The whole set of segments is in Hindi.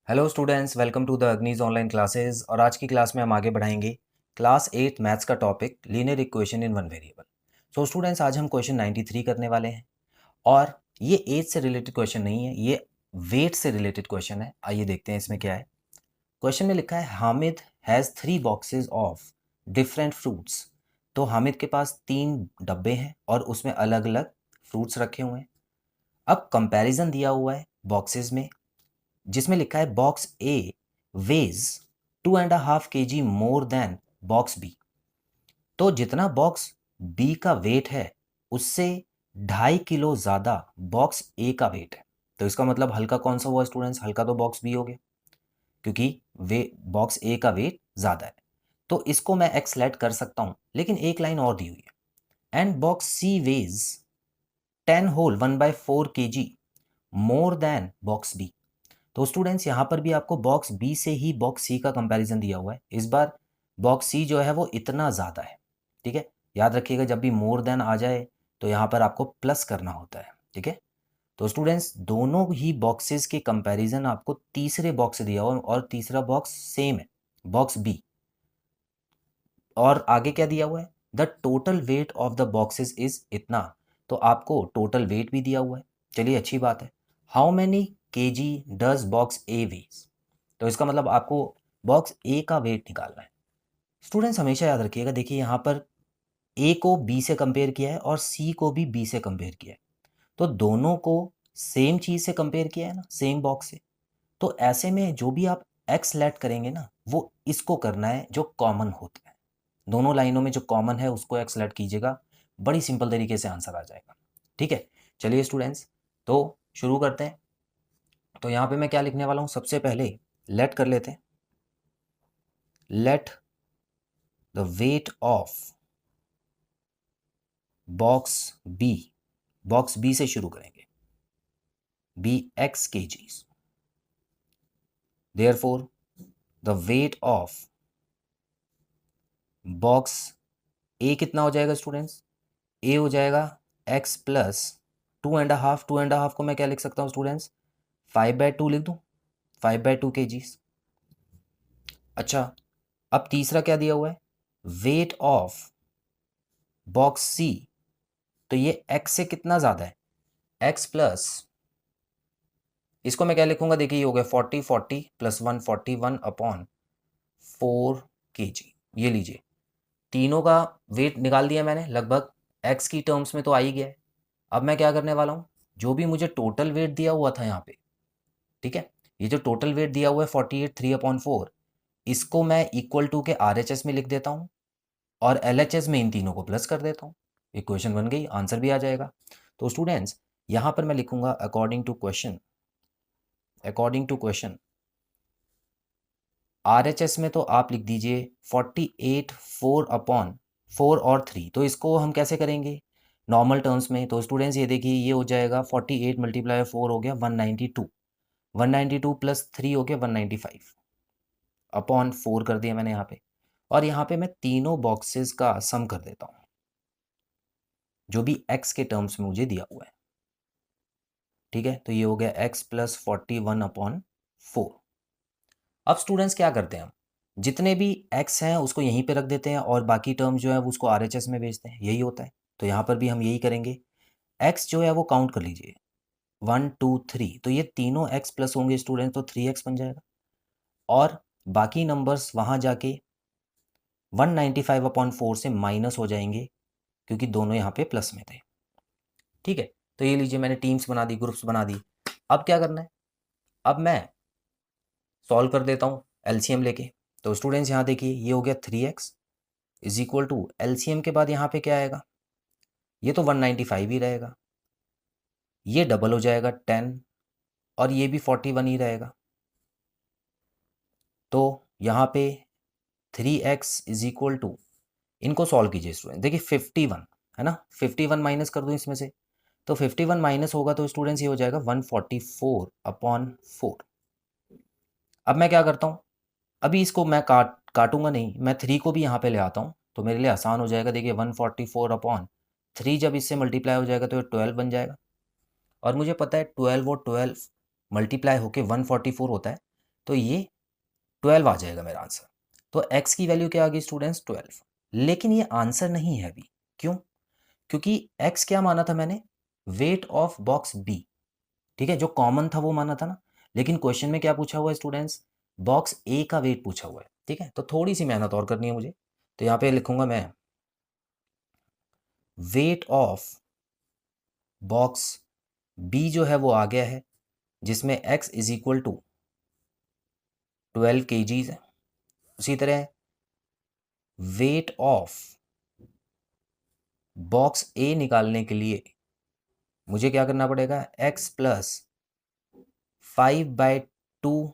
Hello students, welcome to the Agnij online classes. और आज की क्लास में हम आगे बढ़ाएंगे क्लास 8 मैथ्स का topic linear equation in one variable. So students, आज हम क्वेश्चन 93 करने वाले हैं और ये एज से रिलेटेड क्वेश्चन नहीं है, ये वेट से रिलेटेड क्वेश्चन है। आइए देखते हैं इसमें क्या है। क्वेश्चन में लिखा है Hamid has 3 boxes of different fruits. तो हामिद के पास 3 डब्बे हैं और उसमें अलग अलग फ्रूट्स रखे हुए हैं। अब कंपैरिजन दिया हुआ है बॉक्सेस में, जिसमें लिखा है box A weighs 2.5 kg more than box B. तो जितना बॉक्स बी का वेट है उससे 2.5 किलो ज़्यादा बॉक्स ए का वेट है। तो इसका मतलब हल्का कौन सा हुआ स्टूडेंट्स? हल्का तो बॉक्स बी हो गया, क्योंकि वे बॉक्स ए का वेट ज़्यादा है। तो इसको मैं एक्स लेट कर सकता हूँ, लेकिन एक लाइन और दी हुई है, and box C weighs 1/4 kg more than box B. तो स्टूडेंट्स, यहाँ पर भी आपको बॉक्स बी से ही बॉक्स सी का कंपैरिजन दिया हुआ है। इस बार बॉक्स सी जो है वो इतना ज़्यादा है, ठीक है। याद रखिएगा, जब भी मोर देन आ जाए तो यहाँ पर आपको प्लस करना होता है, ठीक है। तो स्टूडेंट्स, दोनों ही बॉक्सेस के कंपैरिजन आपको तीसरे बॉक्स से दिया हुआ है और तीसरा बॉक्स सेम है, बॉक्स बी। और आगे क्या दिया हुआ है? The total weight of the boxes is इतना। तो आपको टोटल वेट भी दिया हुआ है, चलिए अच्छी बात है। How many kg does box A weigh? तो इसका मतलब आपको बॉक्स ए का वेट निकालना है। स्टूडेंट्स, हमेशा याद रखिएगा, देखिए यहाँ पर ए को बी से कंपेयर किया है और सी को भी बी से कंपेयर किया है। तो दोनों को सेम चीज़ से कंपेयर किया है ना, सेम बॉक्स से। तो ऐसे में जो भी आप एक्स लेट करेंगे ना, वो इसको करना है जो कॉमन होता है। दोनों लाइनों में जो कॉमन है उसको एक्स लेट कीजिएगा, बड़ी सिंपल तरीके से आंसर आ जाएगा, ठीक है। चलिए स्टूडेंट्स, तो शुरू करते हैं। तो यहाँ पे मैं क्या लिखने वाला हूँ? सबसे पहले लेट कर लेते हैं, let the weight of box B, box B से शुरू करेंगे, B x kgs. Therefore the weight of box A कितना हो जाएगा स्टूडेंट्स? ए हो जाएगा एक्स प्लस 2.5। 2.5 को मैं क्या लिख सकता हूँ स्टूडेंट्स? 5/2 लिख दूँ, 5/2 kgs। अच्छा, अब तीसरा क्या दिया हुआ है? वेट ऑफ बॉक्स सी। तो ये एक्स से कितना ज़्यादा है? एक्स प्लस, इसको मैं क्या लिखूंगा? देखिए, ये हो गया 40, 40 + 1 41/4 kg। ये लीजिए, तीनों का वेट निकाल दिया मैंने लगभग, एक्स की टर्म्स में तो आ ही गया है। अब मैं क्या करने वाला हूँ? जो भी मुझे टोटल वेट दिया हुआ था यहाँ पे, ठीक है, ये जो टोटल वेट दिया हुआ है 48 3/4, इसको मैं इक्वल टू के RHS में लिख देता हूँ और LHS में इन तीनों को प्लस कर देता हूँ। इक्वेशन बन गई, आंसर भी आ जाएगा। तो स्टूडेंट्स, यहाँ पर मैं लिखूंगा according to question, according to question. RHS में तो आप लिख दीजिए 48 4/4 और 3। तो इसको हम कैसे करेंगे नॉर्मल टर्म्स में? तो स्टूडेंट्स, ये देखिए, ये हो जाएगा 48 × 4 हो गया 192, 192 + 3 हो गया 195/4 कर दिया मैंने यहाँ पे। और यहाँ पे मैं तीनों बॉक्सेस का सम कर देता हूँ, जो भी x के टर्म्स में मुझे दिया हुआ है, ठीक है। तो ये हो गया x + 41/4। अब स्टूडेंट्स, क्या करते हैं हम? जितने भी x हैं उसको यहीं पे रख देते हैं और बाकी टर्म जो है वो उसको RHS में भेजते हैं, यही होता है। तो यहाँ पर भी हम यही करेंगे। x जो है वो काउंट कर लीजिए, 1 2 3। तो ये तीनों x प्लस होंगे स्टूडेंट, तो 3x बन जाएगा। और बाकी नंबर्स वहाँ जाके 195/4 से माइनस हो जाएंगे, क्योंकि दोनों यहाँ पे प्लस में थे, ठीक है। तो ये लीजिए, मैंने टीम्स बना दी, ग्रुप्स बना दी। अब क्या करना है? अब मैं सॉल्व कर देता हूँ LCM लेके। तो स्टूडेंट्स, यहाँ देखिए, ये हो गया 3x is equal to LCM के बाद यहाँ पे क्या आएगा? ये तो 195 ही रहेगा, ये डबल हो जाएगा 10 और ये भी 41 ही रहेगा। तो यहाँ पे 3x इज इक्वल टू, इनको सॉल्व कीजिए स्टूडेंट, देखिए 51 है ना, 51 माइनस कर दूँ इसमें से। तो 51 माइनस होगा तो स्टूडेंट्स ये हो जाएगा 144/4। अब मैं क्या करता हूँ? अभी इसको मैं काटूंगा नहीं, मैं 3 को भी यहाँ पे ले आता हूँ तो मेरे लिए आसान हो जाएगा। देखिए 144/3 जब इससे मल्टीप्लाई हो जाएगा तो ये 12 बन जाएगा। और मुझे पता है 12 और 12 मल्टीप्लाई होके 144 होता है। तो ये 12 आ जाएगा मेरा आंसर। तो x की वैल्यू क्या आ गई स्टूडेंट्स 12। लेकिन ये आंसर नहीं है अभी, क्यों? क्योंकि x क्या माना था मैंने, वेट ऑफ बॉक्स बी, ठीक है, जो कॉमन था वो माना था ना। लेकिन क्वेश्चन में क्या पूछा हुआ है स्टूडेंट्स, बॉक्स ए का वेट पूछा हुआ है, ठीक है। तो थोड़ी सी मेहनत और करनी है मुझे, तो यहाँ पे लिखूंगा मैं वेट ऑफ बॉक्स बी जो है वो आ गया है, जिसमें x is equal to 12 kgs है। उसी तरह वेट ऑफ बॉक्स ए निकालने के लिए मुझे क्या करना पड़ेगा, x प्लस 5/2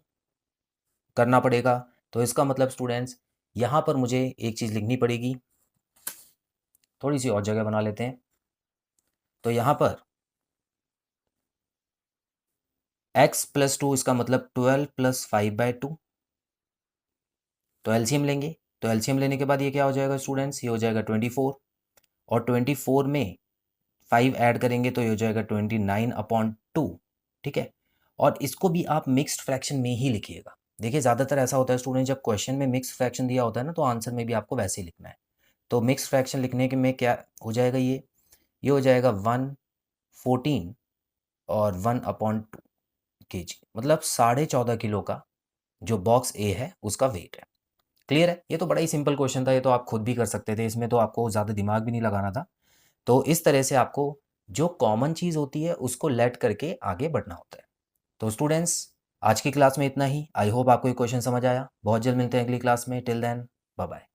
करना पड़ेगा। तो इसका मतलब स्टूडेंट्स यहाँ पर मुझे एक चीज़ लिखनी पड़ेगी, थोड़ी सी और जगह बना लेते हैं। तो यहाँ पर x प्लस 2, इसका मतलब 12 प्लस 5/2। तो एलसीएम लेंगे, तो एलसीएम लेने के बाद ये क्या हो जाएगा स्टूडेंट्स, ये हो जाएगा 24, और 24 में 5 ऐड करेंगे तो ये हो जाएगा 29/2, ठीक है। और इसको भी आप मिक्स्ड फ्रैक्शन में ही लिखिएगा। देखिए ज़्यादातर ऐसा होता है स्टूडेंट, जब क्वेश्चन में मिक्स्ड फ्रैक्शन दिया होता है ना, तो आंसर में भी आपको वैसे ही लिखना है। तो मिक्स्ड फ्रैक्शन लिखने के में क्या हो जाएगा, ये हो जाएगा 1/14 और 1/2 kg, मतलब 14.5 किलो का जो बॉक्स ए है उसका वेट है। क्लियर है? ये तो बड़ा ही सिंपल क्वेश्चन था, ये तो आप खुद भी कर सकते थे, इसमें तो आपको ज़्यादा दिमाग भी नहीं लगाना था। तो इस तरह से आपको जो कॉमन चीज़ होती है उसको लेट करके आगे बढ़ना होता है। तो स्टूडेंट्स, आज की क्लास में इतना ही। आई होप आपको ये क्वेश्चन समझ आया। बहुत जल्द मिलते हैं अगली क्लास में। Till then, bye bye.